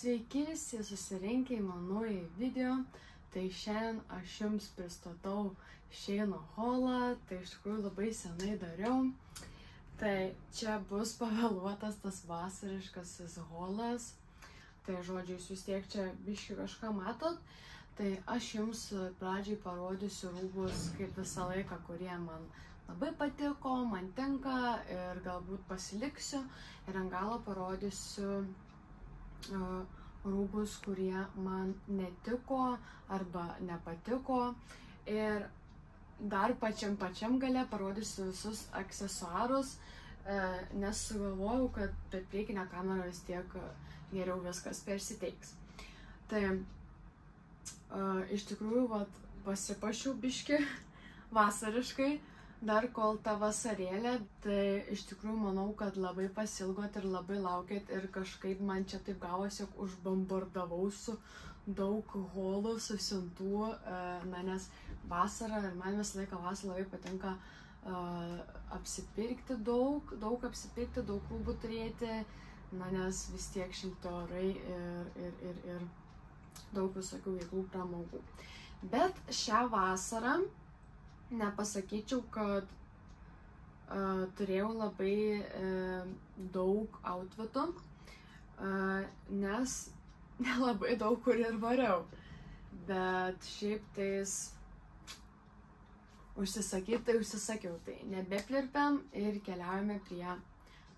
Sveiki visi susirinkę į mano video. Tai šiandien aš jums pristatau Sheino haulą. Tai iš tikrųjų labai senai dariau. Tai čia bus pavėluotas tas vasariškasis haulas. Tai žodžiu, jūs vis tiek čia biškį kažką matot. Tai aš jums pradžiai parodysiu rūbus kaip visą laiką, kurie man labai patiko, man tinka ir galbūt pasiliksiu. Ir ant galo parodysiu rūbus, kurie man netiko arba nepatiko. Ir dar pačiam gale parodysiu visus aksesuarus, nes sugalvojau, kad per priekinę kamerą vis tiek geriau viskas persiteiks. Tai iš tikrųjų pasipašiau biškį vasariškai, dar kol ta vasarėlė, tai iš tikrųjų manau, kad labai pasilgot ir labai laukėt ir kažkaip man čia taip gavosi, jog užbombardavau su daug haulų, susiuntų, nes vasara ir man visą laiką vasarą labai patinka apsipirkti daug apsipirkti, daug rūbų turėti, nes vis tiek šilti orai ir daug visokių veiklų pramogų. Bet šią vasarą nepasakyčiau, kad turėjau labai daug outfitų, nes nelabai daug kur ir variau. Bet šiaip tais užsisakiau, tai nebeplirpiam ir keliaujame prie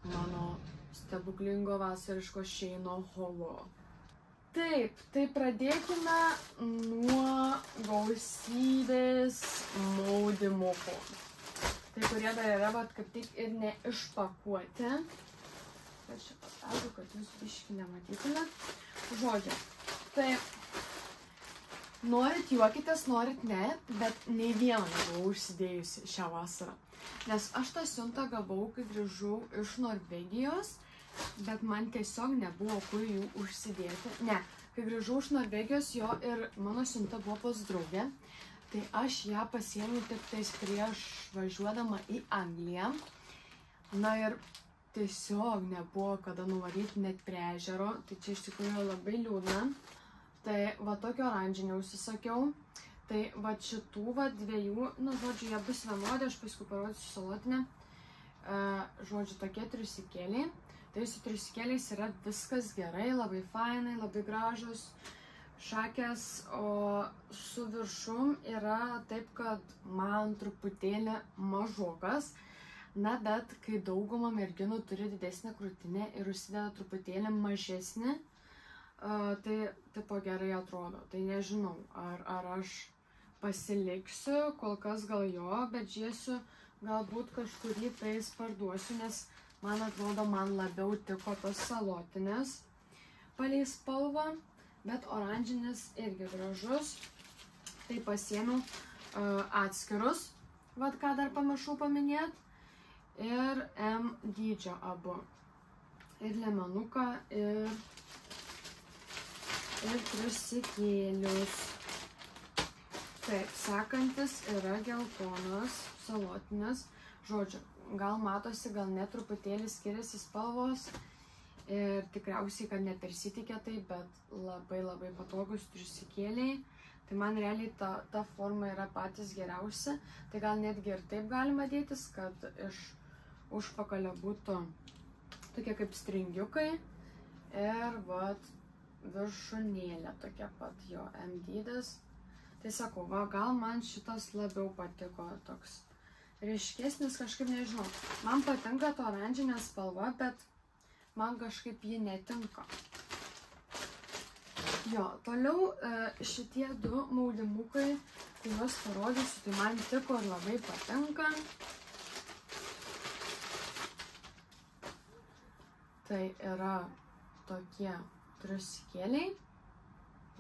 mano stebuklingo vasariško Sheino haulo. Taip, tai pradėkime nuo gausybės maudimukų. Tai kurie dar yra, kaip tik ir neišpakuoti. Bet čia patažiu, kad jūs biškį nematytumėt. Žodžiu, tai norit juokitės, norit ne, bet nei vieną nebuvau užsidėjusi šią vasarą. Nes aš tą siuntą gavau, kai grįžau iš Norvegijos, bet man tiesiog nebuvo kur jų užsidėti. Ne, kai grįžau iš Norvegijos, jo ir mano siunta buvo pas draugę, tai aš ją pasiėmiau tik tais prieš važiuodama į Angliją. Na ir tiesiog nebuvo kada nuvaryti net prie ežero, tai čia iš tikrųjų labai liūdna. Tai va tokio oranžinio užsisakiau. Tai va šitų dviejų, žodžiu, jie bus vienodi, aš paskui parodysiu salotinę. Žodžiu, tokie triusikėliai. Tai su triusikėliais yra viskas gerai, labai fainai, labai gražus šakės, o su viršum yra taip, kad man truputėlį mažokas. Na, bet kai dauguma merginų turi didesnę krūtinę ir užsideda truputėlį mažesnį, tai tipo gerai atrodo. Tai nežinau, ar aš pasiliksiu, kol kas gal jo, bet žiūrėsiu, galbūt kažkurį tais parduosiu, nes man atrodo, man labiau tiko tos salotinės palei spalvą, bet oranžinis irgi gražus. Tai pasiėmiau atskirus, ką dar pamiršau paminėti, ir M dydžio abu. Ir liemenuką, ir triusikėlius. Taip, sekantis yra geltonas, salotinės. Žodžiu, gal matosi, gal net truputėlį skiriasi spalvos ir tikriausiai, kad nepersitikė tai, bet labai patogus triusikėliai. Tai man realiai ta forma yra patys geriausia. Tai gal netgi ir taip galima dėtis, kad iš užpakalio būtų tokie kaip stringiukai ir viršūnėlė tokia pat jo M dydis. Tai sakau, gal man šitas labiau patiko, toks ryškesnis, kažkaip nežinau. Man patinka to oranžinė spalva, bet man kažkaip ji netinka. Jo, toliau šitie du maudimukai, kuriuos parodysiu, tai man tiko ir labai patinka. Tai yra tokie triusikėliai,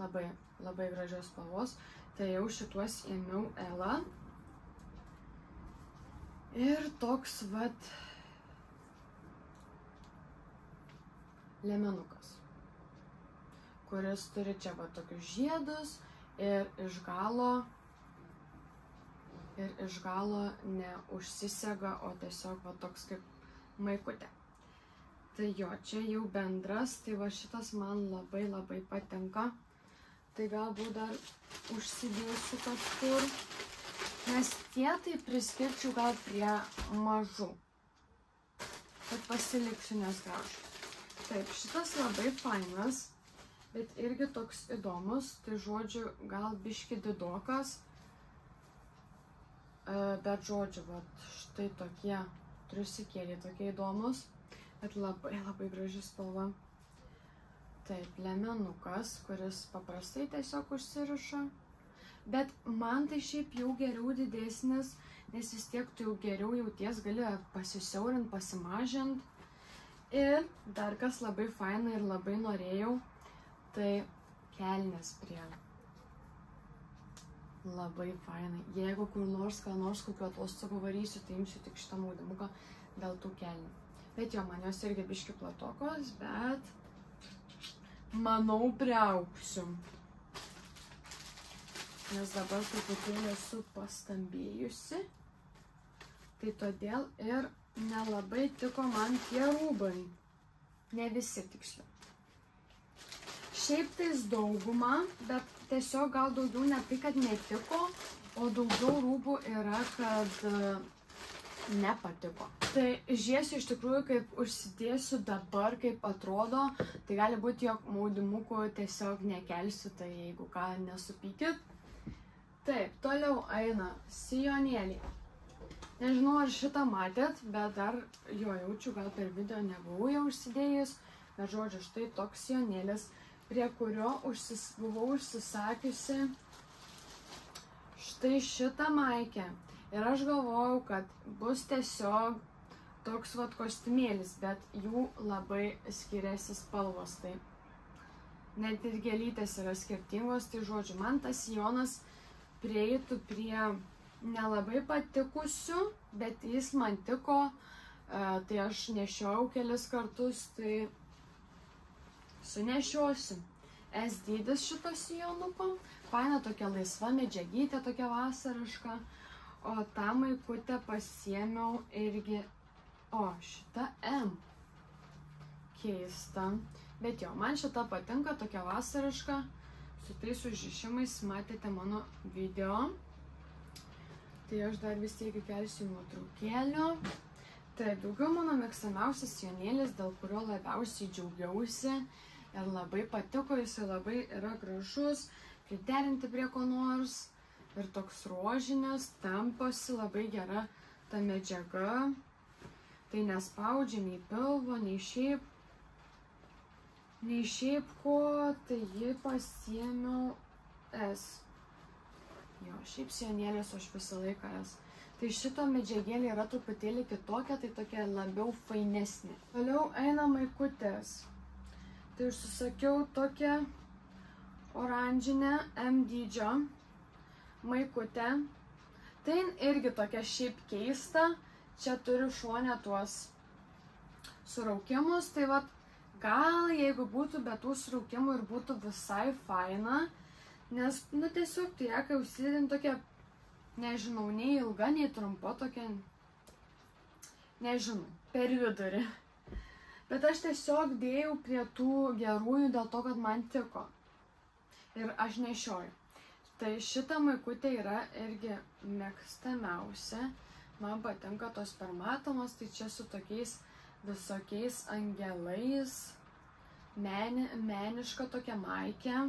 labai gražios spalvos. Tai jau šituos ėmiau Ela. Ir toks liemenukas, kuris turi čia tokius žiedus ir iš galo, neužsisega, o tiesiog toks kaip maikutė. Tai va, toks, Tai jo, čia jau bendras, tai va šitas man labai patinka. Tai galbūt dar užsidėsiu kažkur. Nes tie tai priskirčiau gal prie mažų. Bet pasiliksiu, nes gražu. Taip, šitas labai fainas, bet irgi toks įdomus. Tai žodžiu, gal biški didokas. Bet žodžiu, vat, štai tokie triusikėliai tokie įdomus. Bet labai graži spalva. Taip, liemenukas, kuris paprastai tiesiog užsiriša. Bet man tai šiaip jau geriau didesnis, nes vis tiek tu jau geriau jauties, gali pasisiaurinti, pasimažinti. Ir dar kas labai faina ir labai norėjau, tai kelnės prie. Labai fainai. Jeigu kur nors, ką nors kokio atostogų varysiu, tai imsiu tik šitą maudymuką dėl tų kelnių. Bet jo, man jos irgi biški platokos, bet manau priaugsiu. Nes dabar truputėlį esu pastambėjusi. Tai todėl ir nelabai tiko man tie rūbai. Ne visi tiksliau. Šiaip tais dauguma, bet tiesiog gal daugiau ne tai, kad netiko, o daugiau rūbų yra, kad nepatiko. Tai žiesiu iš tikrųjų, kaip užsidėsiu dabar, kaip atrodo, tai gali būti, jog maudymukų tiesiog nekelsiu, tai jeigu ką, nesupykit. Taip, toliau eina sijonėliai. Nežinau, ar šitą matėt, bet dar jo jaučiu, gal per video nebuvau jau užsidėjus, bet žodžiu, štai toks sijonėlis, prie kurio buvau užsisakiusi štai šitą maikę. Ir aš galvojau, kad bus tiesiog toks vat kostiumėlis, bet jų labai skiriasi spalvos. Tai net ir gėlytės yra skirtingos, tai žodžiu, man tas sijonas prieitų prie nelabai patikusių, bet jis man tiko, tai aš nešiojau kelis kartus, tai sunešiosiu. S dydis šito sijonuko, faina tokia laisva medžiagytė, tokia vasariška. O tą maikutę pasiėmiau irgi, šita M. Keista. Bet jo, man šita patinka, tokia vasariška, su tais užrišimais, matėte mano video. Tai aš dar vis tiek įkelsiu nuotraukėlių. Tai daugiau mano mėgstamiausias sijonėlis, dėl kurio labiausiai džiaugiausi ir labai patiko, jisai labai yra gražus, priderinti prie ko nors. Ir toks rožinis, tamposi labai gera ta medžiaga. Tai nespaudžia nei pilvo, nei šiaip ko, tai jį pasiėmiau S. Jo, šiaip sijonėlis aš visą laiką S. Tai šito medžiagėlė yra truputėlį kitokia, tai tokia labiau fainesnė. Toliau eina maikutės. Tai užsisakiau tokią oranžinę M dydžio maikutę. Tai irgi tokia šiaip keista. Čia turiu šone tuos suraukimus. Tai vat, gal jeigu būtų be tų suraukimų ir būtų visai faina. Nes, tiesiog tai kai užsidėdin tokia, nežinau, nei ilga, nei trumpa, tokia, nežinau, per vidurį. Bet aš tiesiog dėjau prie tų gerųjų dėl to, kad man tiko. Ir aš nešioju. Tai šita maikutė yra irgi mėgstamiausia. Man patinka tos permatomos, tai čia su tokiais visokiais angelais. Meniška tokia maikė.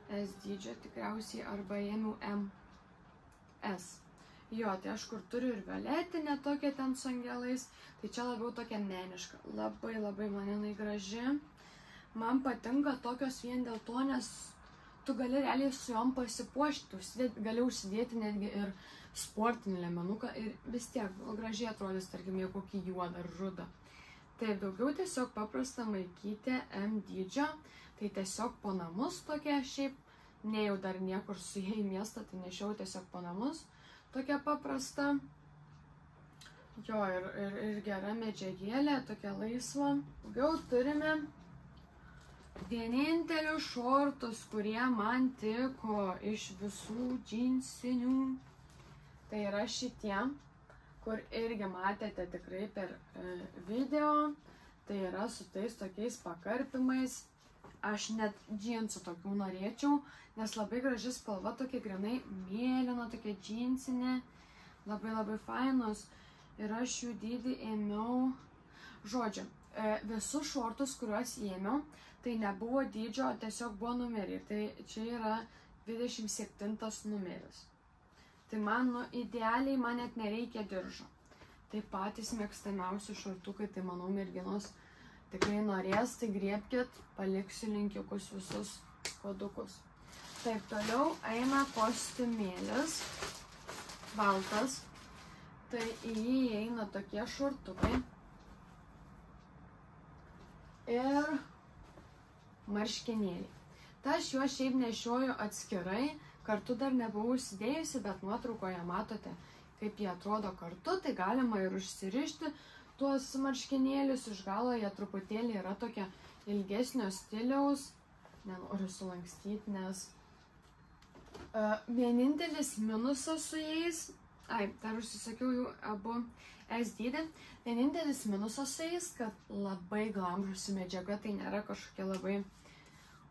S dydžio tikriausiai arba ėmiau MS. Jo, tai aš kur turiu ir violetinę tokią ten su angelais. Tai čia labiau tokia meniška. Labai man jinai graži. Man patinka tokios vien dėl to, nes tu gali realiai su jom pasipuošti, gali užsidėti netgi ir sportinį liemenuką ir vis tiek gražiai atrodys, tarkim, jau kokį juodą ar rudą. Tai daugiau tiesiog paprasta maikytė M dydžio, tai tiesiog po namus tokia šiaip, ne jau dar niekur su jie į miestą, tai nešiau tiesiog po namus, tokia paprasta. Jo, ir gera medžiagėlė, tokia laisva. Daugiau turime vienintelius šortus, kurie man tiko iš visų džinsinių. Tai yra šitie, kur irgi matėte tikrai per video. Tai yra su tais tokiais pakarpimais. Aš net džinsų tokių norėčiau, nes labai graži spalva, tokia grinai mėlyna, tokia džinsinė, labai fainus. Ir aš jų dydį ėmiau, žodžiu, visus šortus, kuriuos ėmiau, tai nebuvo dydžio, tiesiog buvo numeriai. Tai čia yra 27 numeris. Tai man, idealiai, man net nereikia diržo. Tai patys mėgstamiausi šortukai, tai manau merginos tikrai norės, tai griebkit, paliksiu linkiukus visus kodukus. Taip, toliau eina kostiumėlis, baltas, tai į jį eina tokie šortukai ir marškinėliai. Tai aš juos šiaip nešioju atskirai, kartu dar nebuvau užsidėjusi, bet nuotraukoje matote, kaip jie atrodo kartu, tai galima ir užsirišti tuos marškinėlius iš galo, jie truputėlį yra tokia ilgesnio stiliaus, nenoriu sulankstyti, nes vienintelis minusas su jais, dar užsisakiau jų abu S dydį, vienintelis minusas su jais, kad labai glamžusi medžiaga, tai nėra kažkokia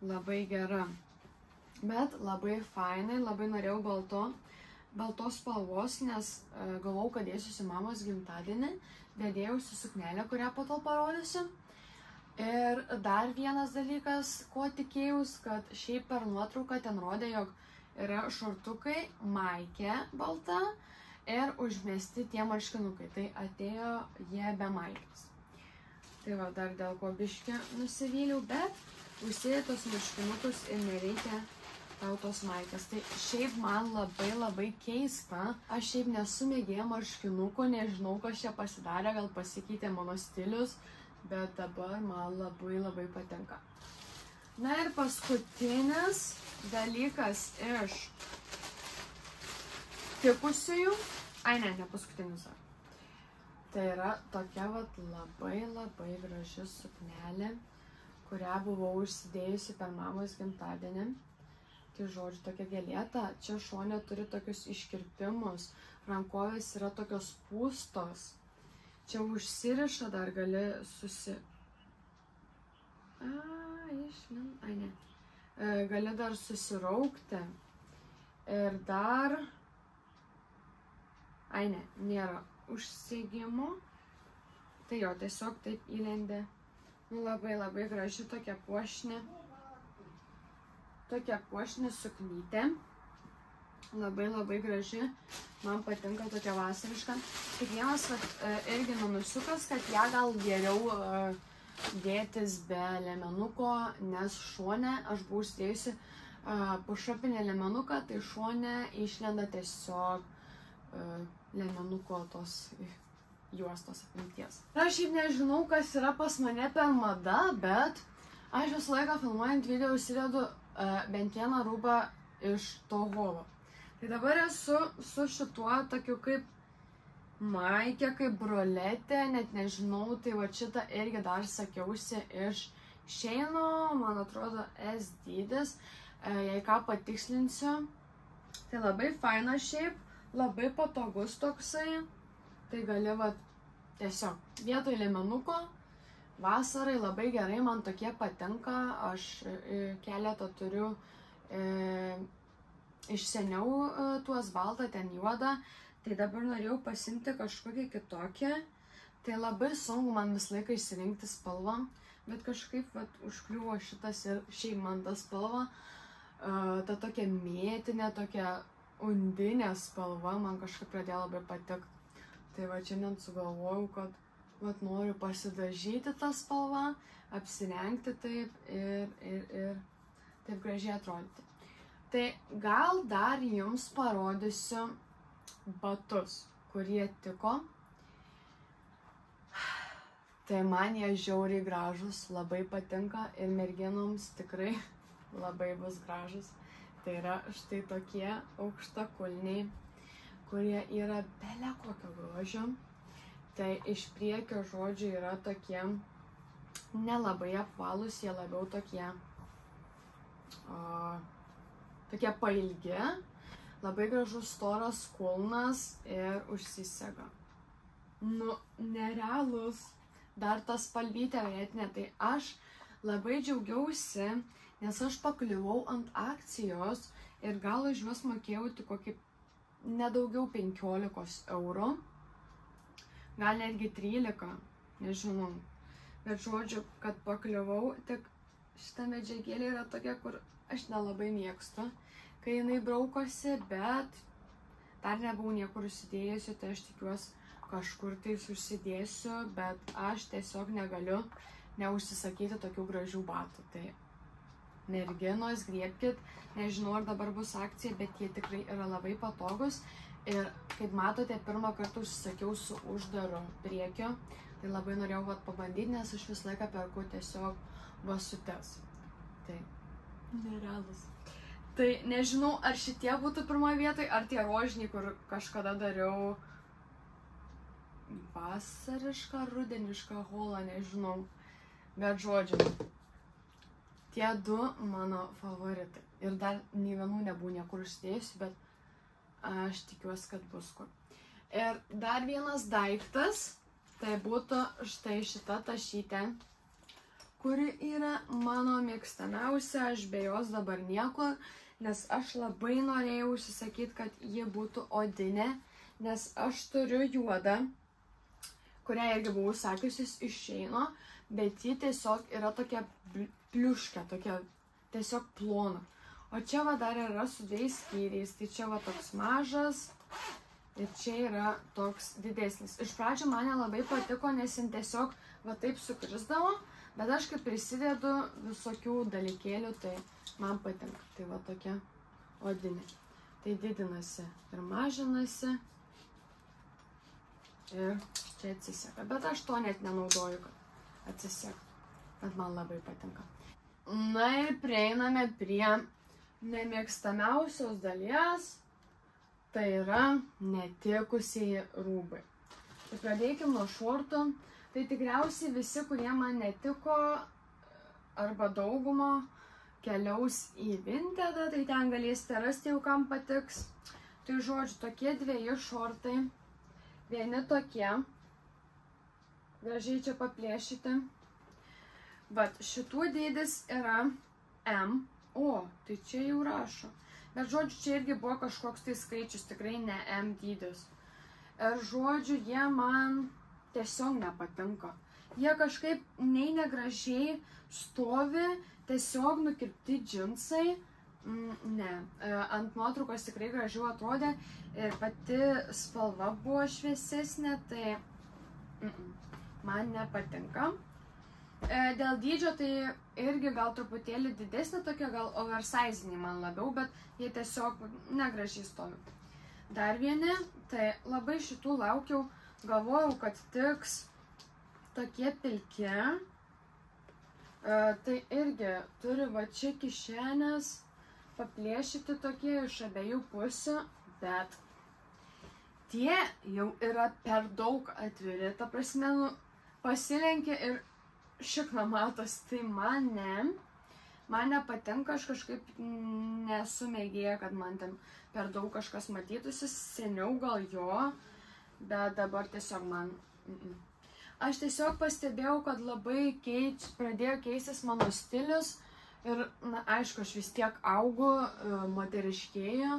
labai gera, bet labai fainai, labai norėjau baltos spalvos, nes galvau, kad dėsiuosi mamos gimtadienį, dėdėjausi suknelę, kurią po to parodysiu. Ir dar vienas dalykas, ko tikėjaus, kad šiaip per nuotrauką ten rodė, jog yra šortukai, maikė balta ir užmesti tie marškinukai. Tai atėjo jie be maikės. Tai va, dar dėl ko biškį nusivyliau, bet užsidėjau tos marškinukus ir nereikia tau tos maikės. Tai šiaip man labai keista. Aš šiaip nesu mėgėja marškinukų, nežinau, kas čia pasidarė, gal pasikeitė mano stilius, bet dabar man labai patinka. Na ir paskutinis dalykas iš tikusiųjų. Ne paskutinis. Tai yra tokia vat labai graži suknelė, kurią buvau užsidėjusi per mamos gimtadienį. Tai žodžiu, tokia gėlėta, čia šone turi tokius iškirpimus, rankovės yra tokios pūstos, čia užsiriša dar gali gali dar susiraukti ir dar, nėra užsegimo, tai jo, tiesiog taip įlendė, labai graži tokia puošnė. Tokia puošnė suknytė, labai graži, man patinka tokia vasariška. Tik vienas irgi minusiukas, kad ją gal geriau dėtis be liemenuko, nes šone aš buvau užsidėjusi pušapinę liemenuką, tai šone išlenda tiesiog liemenuko tos juostos apimties. Aš šiaip nežinau, kas yra pas mane per mada, bet aš visą laiką filmuojant video užsidedu bent vieną rūbą iš to holo. Tai dabar esu su šituo tokiu kaip maikė, kaip broletė, net nežinau, tai va šitą irgi dar sakiausi iš Sheino, man atrodo S dydis, jei ką patikslinsiu. Tai labai faina šiaip, labai patogus toksai, tai gali va tiesiog vietoj liemenuko. Vasarai labai gerai, man tokie patinka, aš keletą turiu iš seniau tuos baltą, ten juodą, tai dabar norėjau pasimti kažkokį kitokį, tai labai sunku man visą laiką išsirinkti spalvą, bet kažkaip užkliuvo šitas ir šiaip man ta spalva, ta tokia mėtinė, tokia undinė spalva, man kažkaip pradėjo labai patikti. Tai va šiandien sugalvojau, kad noriu pasidažyti tą spalvą, apsirengti taip ir taip gražiai atrodyti. Tai gal dar jums parodysiu batus, kurie tiko. Tai man jie žiauriai gražus, labai patinka ir merginoms tikrai labai bus gražus. Tai yra štai tokie aukštakulniai, kurie yra bele kokio grožio. Tai iš priekio žodžių yra tokie nelabai apvalūs, jie labiau tokie pailgi, labai gražus storas kulnas ir užsisega. Nerealus. dar ta spalvytė vietinė, tai aš labai džiaugiausi, nes aš pakliuvau ant akcijos ir gal už juos mokėjau tik kokį nedaugiau 15 eurų, gal netgi 13, nežinau. Bet žodžiu, kad pakliuvau, tik šita medžiagėlė yra tokia, kur aš nelabai mėgstu, kai jinai braukosi, bet dar nebuvau niekur užsidėjusi, tai aš tikiuosi kažkur tai užsidėsiu, bet aš tiesiog negaliu neužsisakyti tokių gražių batų. Tai merginos, griebkit, nežinau ar dabar bus akcija, bet jie tikrai yra labai patogus. Ir kaip matote, pirmą kartą užsisakiau su uždaru priekiu, tai labai norėjau pabandyti, nes aš visą laiką perku tiesiog basutes. Tai nerealus. Tai nežinau, ar šitie būtų pirmoje vietoje, ar tie rožiniai, kur kažkada dariau vasarišką, rudenišką holą, nežinau. Bet žodžiu, tie du mano favoritai. Ir dar nei vienų nebūtų niekur užsidėjusi, bet aš tikiuosi, kad bus kur. Ir dar vienas daiktas, tai būtų štai šita tašytė, kuri yra mano mėgstamiausia, aš be jos dabar niekur, nes aš labai norėjau užsisakyti, kad ji būtų odinė, nes aš turiu juodą, kurią irgi buvau sakiusis iš Sheino, bet ji tiesiog yra tokia pliuškė, tokia tiesiog plona. O čia va dar yra su 2 skyriais, tai čia va toks mažas ir čia yra toks didesnis. Iš pradžio man nelabai patiko, nes jin tiesiog va taip sukrisdavo, bet aš kaip prisidedu visokių dalykėlių, tai man patinka. Tai va tokia odinė. Tai didinasi ir mažinasi ir čia atsiseka. Bet aš to net nenaudoju, kad atsiseka. Bet man labai patinka. Na ir prieiname prie nemėgstamiausios dalies, tai yra netikusieji rūbai. Tai pradėkim nuo šortų. Tai tikriausiai visi, kurie man netiko, arba daugumo, keliaus į Vintedą, tai ten galėsite rasti jau kam patiks. Tai žodžiu, tokie 2 šortai, vieni tokie, gražiai čia paplėšyti. Bet šitų dydis yra M, o, tai čia jau rašo. Bet žodžiu, čia irgi buvo kažkoks tai skaičius, tikrai ne M dydis. Ir žodžiu, jie man tiesiog nepatinka. Jie kažkaip nei negražiai stovi, tiesiog nukirpti džinsai. Ne, ant nuotraukos tikrai gražiau atrodė ir pati spalva buvo šviesesnė, tai man nepatinka. Dėl dydžio tai irgi gal truputėlį didesnė tokia, gal oversiziniai man labiau, bet jie tiesiog negražiai stovi. Dar vieni, tai labai šitų laukiau, galvojau, kad tiks tokie pilki. Tai irgi turi va čia kišenės, paplėšyti tokie iš abiejų pusių, bet tie jau yra per daug atviri, ta prasme, pasilenkia ir šikna matos, tai man nepatinka, aš kažkaip nesu mėgėja, kad man ten per daug kažkas matytųsi, seniau gal jo, bet dabar tiesiog man. Aš tiesiog pastebėjau, kad labai pradėjo keistis mano stilius ir, na, aišku, aš vis tiek augu, moteriškėju,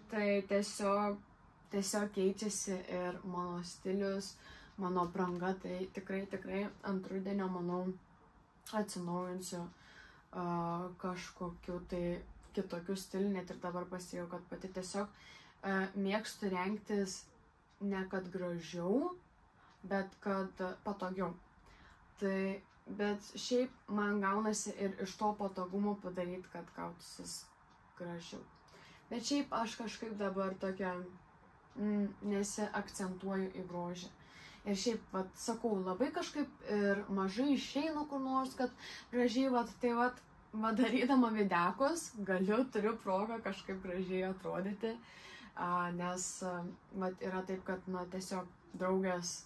tai tiesiog keičiasi ir mano stilius, mano apranga, tai tikrai ant rudenio, manau, atsinaujinsiu kažkokiu tai kitokiu stiliu, net ir dabar pasijau, kad pati tiesiog mėgstu rengtis ne kad gražiau, bet kad patogiau. Tai, bet šiaip man gaunasi ir iš to patogumo padaryti, kad gautusis gražiau. Bet šiaip aš kažkaip dabar tokia nesiakcentuoju į grožį. Ir šiaip, vat, sakau, labai kažkaip ir mažai išeinu kur nors, kad gražiai, vat, tai vat, darydama videkus, turiu progą kažkaip gražiai atrodyti, nes, vat, yra taip, kad, na, tiesiog draugės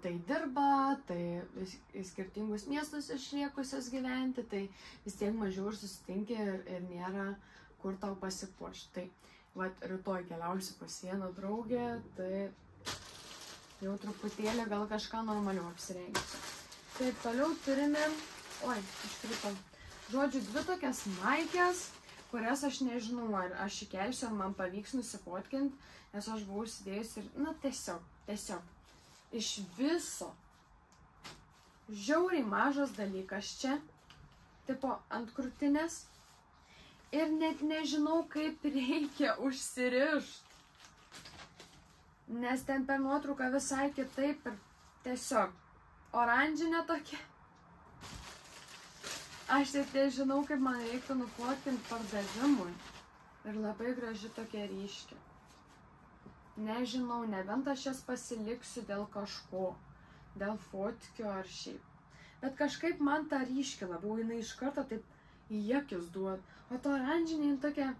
tai dirba, tai į skirtingus miestus išliekusios gyventi, tai vis tiek mažiau ir susitinki ir nėra kur tau pasipuošti. Tai, vat, rytoj keliausiu pas vieną draugę, tai jau truputėlį gal kažką normaliau apsirengsiu. Taip, toliau turime, iškrito. Žodžiu, 2 tokias maikės, kurias aš nežinau, ar aš įkelsiu, ar man pavyks nusifotkinti, nes aš buvau užsidėjus ir, tiesiog, iš viso žiauriai mažas dalykas čia, tipo ant krūtinės, ir net nežinau, kaip reikia užsirišti, nes ten per nuotrauką visai kitaip ir tiesiog oranžinė tokia. Aš net nežinau, kaip man reiktų nufotkinti pardavimui. Ir labai graži tokia ryški. Nežinau, nebent aš jas pasiliksiu dėl kažko, dėl fotkio ar šiaip. Bet kažkaip man ta ryški labiau, jinai iš karto taip į akis duod. O to oranžinė tokia,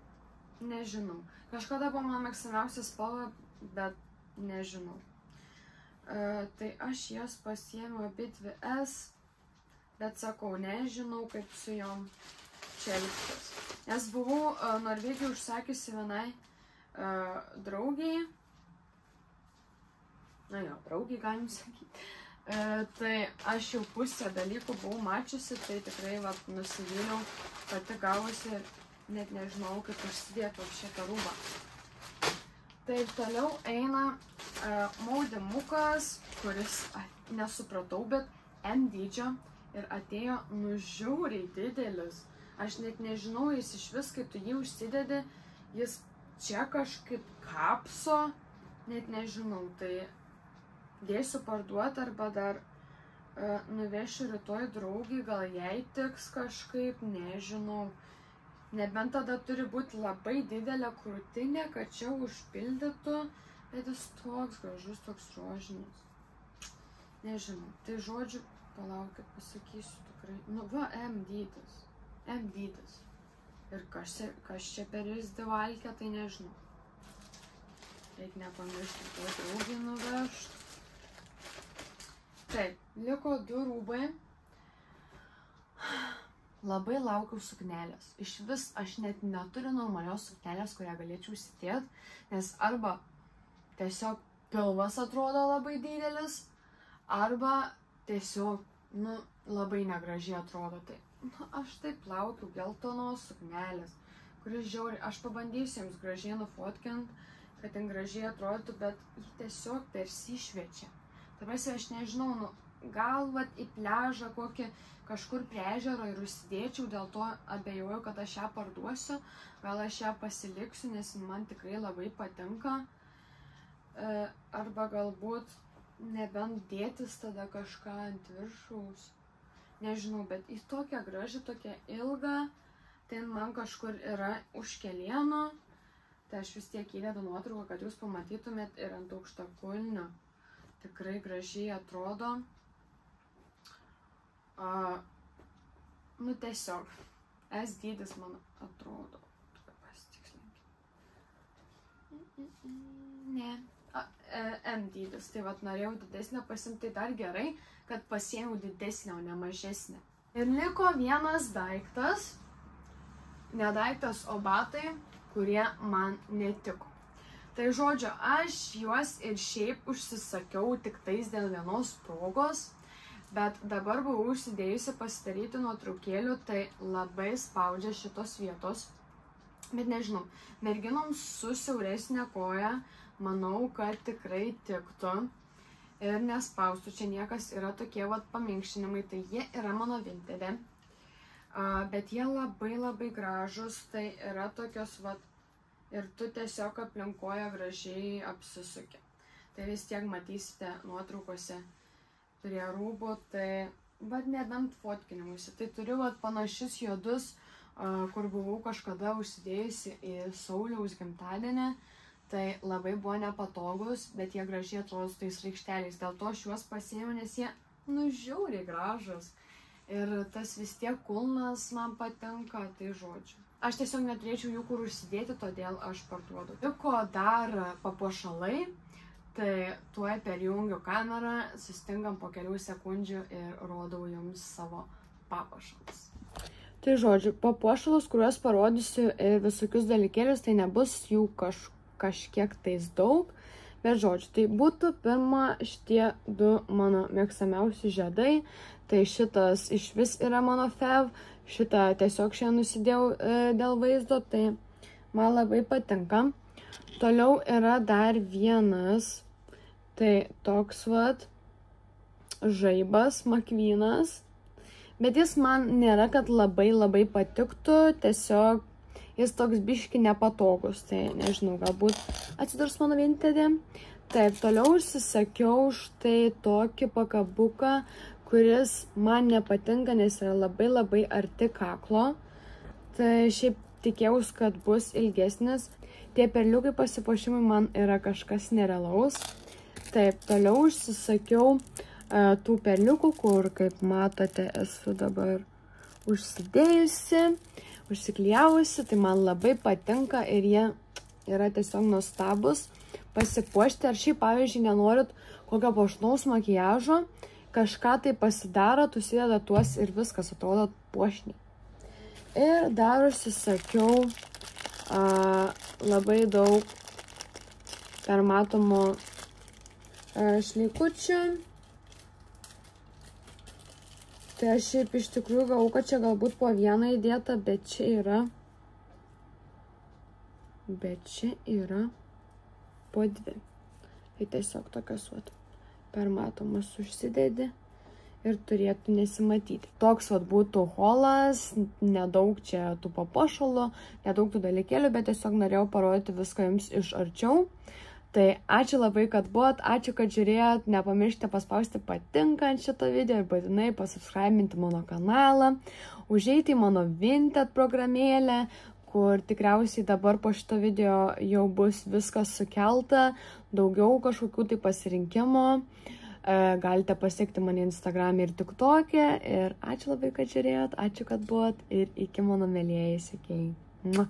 nežinau. Kažkada buvo mano mėgstamiausia spalva, bet nežinau. Tai aš jas pasiėmiau abi 2S. Bet sakau, nežinau, kaip su jom čia elgtis. Nes buvau Norvegijai užsakiusi vienai draugiai. Draugiai galim sakyti. Tai aš jau pusę dalykų buvau mačiusi, tai tikrai nusivyliau, pati gavosi ir net nežinau, kaip užsidėti šitą rūbą. Taip, toliau eina maudymukas, kuris, nesupratau, bet M dydžio. Ir atėjo žiauriai didelis. Aš net nežinau, jis iš vis, kai tu jį užsidedi, jis čia kažkaip kapso, net nežinau. Tai dėsiu parduoti arba dar nuvešiu rytoj draugiai, gal jai tiks kažkaip, nežinau. Nebent tada turi būti labai didelė krūtinė, kad čia užpildytų, bet jis toks gražus, toks rožinis. Nežinau, tai žodžiu, palaukit, pasakysiu tikrai. M dydis. M dydis. Ir kas čia per izdivalkę, tai nežinau. Reikia nepamiršti to draugiai nuvežti. Taip, liko 2 rūbai. Labai laukiau suknelės. Iš vis aš net neturiu normalios suknelės, kurią galėčiau užsidėti, nes arba tiesiog pilvas atrodo labai didelis, arba tiesiog, labai negražiai atrodo. Tai, aš taip laukiu geltonos suknelės, kuris žiauriai, aš pabandysiu jums gražiai nufotkinti, kad ten gražiai atrodytų, bet jį tiesiog persišviečia. Tarsi aš nežinau, gal į pliažą kokį kažkur prie ežero ir užsidėčiau, dėl to abejoju, kad aš ją parduosiu, gal aš ją pasiliksiu, nes man tikrai labai patinka, arba galbūt nebent dėtis tada kažką ant viršaus. Nežinau, bet į tokią gražią, tokią ilgą, ten man kažkur yra už kelieno, tai aš vis tiek įdedu nuotrauką, kad jūs pamatytumėt ir ant aukštakulnių. Tikrai gražiai atrodo. Tiesiog, S dydis man atrodo. Pasitikslinkit. Ne. M dydis, tai norėjau didesnę pasimti, tai dar gerai, kad pasiėmiau didesnę, o ne mažesnę. Ir liko vienas daiktas, ne daiktas, o batai, kurie man netiko. Tai žodžiu, aš juos ir šiaip užsisakiau tik tais dėl vienos progos, bet dabar buvau užsidėjusi pasidaryti nuotraukėlių, tai labai spaudžia šitos vietos. Bet nežinau, merginoms su siauresnė koja, manau, kad tikrai tiktų ir nespaustų. Čia niekas yra tokie paminkštinimai, tai jie yra mano vintage. Bet jie labai gražus, tai yra tokios ir tu tiesiog aplinkoje gražiai apsisuki. Tai vis tiek matysite nuotraukose prie rūbų, tai nebent fotkinimuisi. Tai turiu panašius juodus, kur buvau kažkada užsidėjusi į Sauliaus gimtadienį. Tai labai buvo nepatogus, bet jie gražiai atrodo su tais raikšteliais. Dėl to aš juos pasiėmiau, nes jie žiauriai gražus. Ir tas vis tiek kulnas man patinka, tai žodžiu. Aš tiesiog neturėčiau jų kur užsidėti, todėl aš parduodu. Liko dar papuošalai, tai tuoj perjungiu kamerą, sustingam po kelių sekundžių ir rodau jums savo papuošalus. Tai žodžiu, papuošalus, kuriuos parodysiu ir visokius dalykėlius, tai nebus jų kažkiek tais daug, bet žodžiu, tai būtų pirma šitie 2 mano mėgstamiausi žiedai, Tai šitas iš vis yra mano fev. Šitą tiesiog šiandien nusidėjau dėl vaizdo, tai man labai patinka. Toliau yra dar vienas, tai toks vat žaibas, McQueen'as. Bet jis man nėra, kad labai patiktų, tiesiog jis toks biški nepatogus, tai nežinau, galbūt atsidurs mano vienintelė. Taip, toliau užsisakiau štai tokį pakabuką, kuris man nepatinka, nes yra labai arti kaklo. Tai šiaip tikėjausi, kad bus ilgesnis. Tie perliukai pasipuošimai man yra kažkas nerealaus. Taip, toliau užsisakiau tų perliukų, kur, kaip matote, esu dabar užsidėjusi, užsiklijavusi. Tai man labai patinka ir jie yra tiesiog nuostabus pasipuošti. Ar šiaip, pavyzdžiui, nenorit kokio puošnaus makiažo, kažką tai pasidaro, susideda tuos ir viskas atrodo puošniai. Ir dar užsisakiau labai daug permatomų šleikučių. Tai aš šiaip iš tikrųjų galvoju, kad čia galbūt po vieną įdėta, bet čia yra po dvi. Tai tiesiog tokios vat permatomus užsidedi ir turėtų nesimatyti. Toks vat būtų holas, nedaug čia tų papuošalų, nedaug tų dalykėlių, bet tiesiog norėjau parodyti viską jums iš arčiau. Tai ačiū labai, kad buvot, ačiū, kad žiūrėjot, nepamirškite paspausti patinka ant šito video ir būtinai pasubscribinti mano kanalą, užeiti į mano Vinted programėlę, kur tikriausiai dabar po šito video jau bus viskas sukelta, daugiau kažkokių tai pasirinkimo. Galite pasiekti mane Instagram'e ir TikTok'e. Ir ačiū labai, kad žiūrėjot, ačiū, kad buvot ir iki mano mielieji sekėjai.